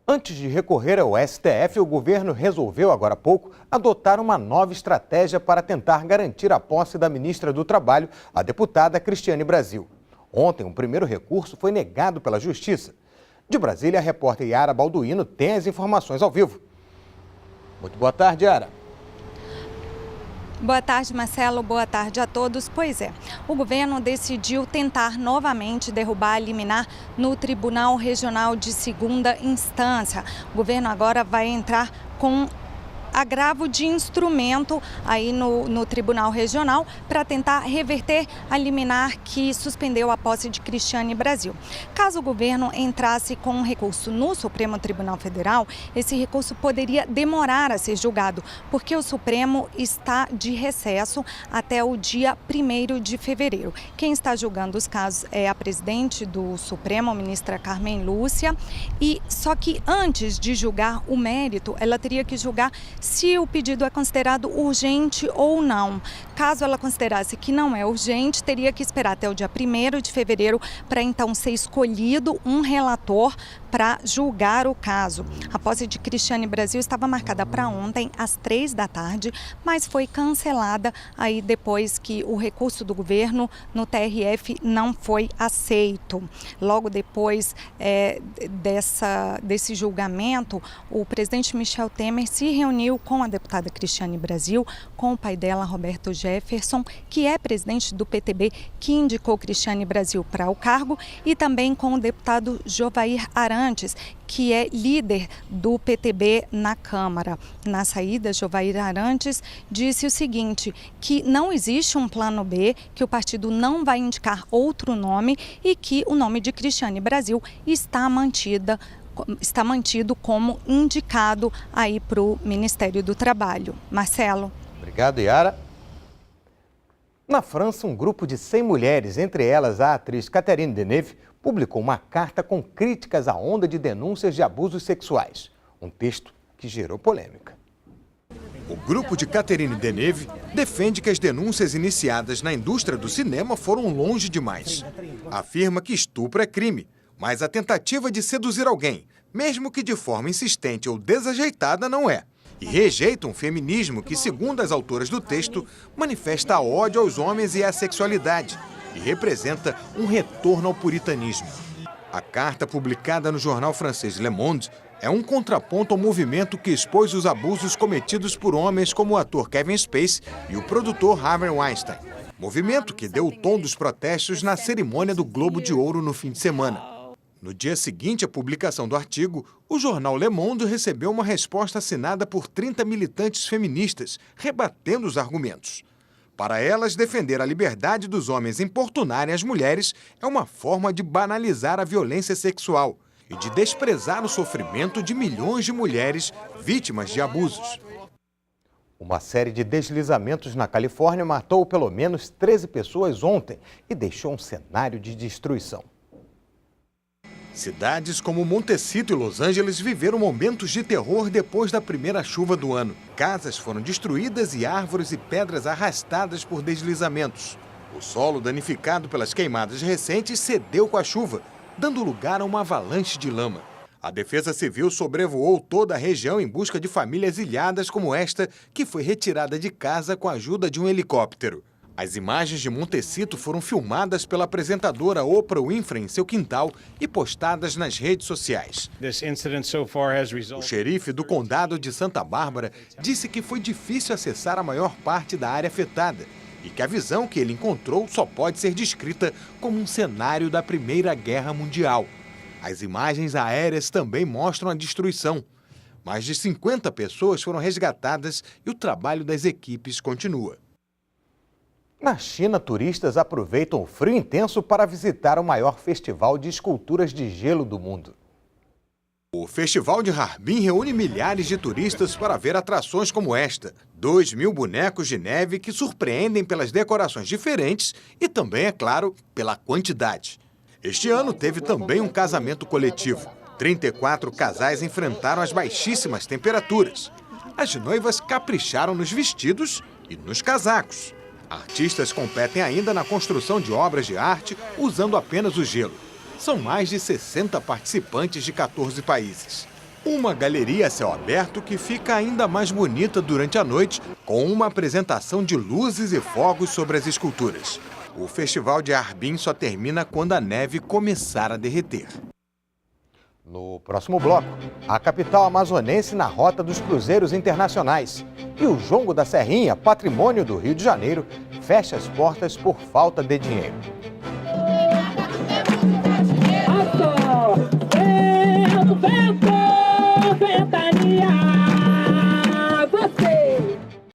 Antes de recorrer ao STF, o governo resolveu, agora há pouco, adotar uma nova estratégia para tentar garantir a posse da ministra do Trabalho, a deputada Cristiane Brasil. Ontem, um primeiro recurso foi negado pela Justiça. De Brasília, a repórter Yara Balduino tem as informações ao vivo. Muito boa tarde, Yara. Boa tarde, Marcelo. Boa tarde a todos. Pois é, o governo decidiu tentar novamente derrubar a liminar no Tribunal Regional de Segunda Instância. O governo agora vai entrar com agravo de instrumento aí no Tribunal Regional para tentar reverter a liminar que suspendeu a posse de Cristiane Brasil. Caso o governo entrasse com um recurso no Supremo Tribunal Federal, esse recurso poderia demorar a ser julgado, porque o Supremo está de recesso até o dia 1º de fevereiro. Quem está julgando os casos é a presidente do Supremo, a ministra Carmen Lúcia, e só que antes de julgar o mérito, ela teria que julgar se o pedido é considerado urgente ou não. Caso ela considerasse que não é urgente, teria que esperar até o dia 1º de fevereiro para então ser escolhido um relator para julgar o caso. A posse de Cristiane Brasil estava marcada para ontem, às 3 da tarde, mas foi cancelada aí depois que o recurso do governo no TRF não foi aceito. Logo depois desse julgamento, o presidente Michel Temer se reuniu com a deputada Cristiane Brasil, com o pai dela, Roberto Jefferson, que é presidente do PTB, que indicou Cristiane Brasil para o cargo, e também com o deputado Jovair Arantes, que é líder do PTB na Câmara. Na saída, Jovair Arantes disse o seguinte, que não existe um plano B, que o partido não vai indicar outro nome e que o nome de Cristiane Brasil está mantido como indicado aí para o Ministério do Trabalho. Marcelo. Obrigado, Yara. Na França, um grupo de 100 mulheres, entre elas a atriz Catherine Deneuve, publicou uma carta com críticas à onda de denúncias de abusos sexuais. Um texto que gerou polêmica. O grupo de Catherine Deneuve defende que as denúncias iniciadas na indústria do cinema foram longe demais. Afirma que estupro é crime, mas a tentativa de seduzir alguém, mesmo que de forma insistente ou desajeitada, não é. E rejeita um feminismo que, segundo as autoras do texto, manifesta ódio aos homens e à sexualidade e representa um retorno ao puritanismo. A carta, publicada no jornal francês Le Monde, é um contraponto ao movimento que expôs os abusos cometidos por homens como o ator Kevin Spacey e o produtor Harvey Weinstein. Movimento que deu o tom dos protestos na cerimônia do Globo de Ouro no fim de semana. No dia seguinte à publicação do artigo, o jornal Le Monde recebeu uma resposta assinada por 30 militantes feministas, rebatendo os argumentos. Para elas, defender a liberdade dos homens importunarem as mulheres é uma forma de banalizar a violência sexual e de desprezar o sofrimento de milhões de mulheres vítimas de abusos. Uma série de deslizamentos na Califórnia matou pelo menos 13 pessoas ontem e deixou um cenário de destruição. Cidades como Montecito e Los Angeles viveram momentos de terror depois da primeira chuva do ano. Casas foram destruídas e árvores e pedras arrastadas por deslizamentos. O solo danificado pelas queimadas recentes cedeu com a chuva, dando lugar a uma avalanche de lama. A Defesa Civil sobrevoou toda a região em busca de famílias ilhadas como esta, que foi retirada de casa com a ajuda de um helicóptero. As imagens de Montecito foram filmadas pela apresentadora Oprah Winfrey em seu quintal e postadas nas redes sociais. O xerife do condado de Santa Bárbara disse que foi difícil acessar a maior parte da área afetada e que a visão que ele encontrou só pode ser descrita como um cenário da Primeira Guerra Mundial. As imagens aéreas também mostram a destruição. Mais de 50 pessoas foram resgatadas e o trabalho das equipes continua. Na China, turistas aproveitam o frio intenso para visitar o maior festival de esculturas de gelo do mundo. O Festival de Harbin reúne milhares de turistas para ver atrações como esta. 2.000 bonecos de neve que surpreendem pelas decorações diferentes e também, é claro, pela quantidade. Este ano teve também um casamento coletivo. 34 casais enfrentaram as baixíssimas temperaturas. As noivas capricharam nos vestidos e nos casacos. Artistas competem ainda na construção de obras de arte usando apenas o gelo. São mais de 60 participantes de 14 países. Uma galeria a céu aberto que fica ainda mais bonita durante a noite, com uma apresentação de luzes e fogos sobre as esculturas. O Festival de Harbin só termina quando a neve começar a derreter. No próximo bloco, a capital amazonense na rota dos cruzeiros internacionais. E o Jongo da Serrinha, patrimônio do Rio de Janeiro, fecha as portas por falta de dinheiro.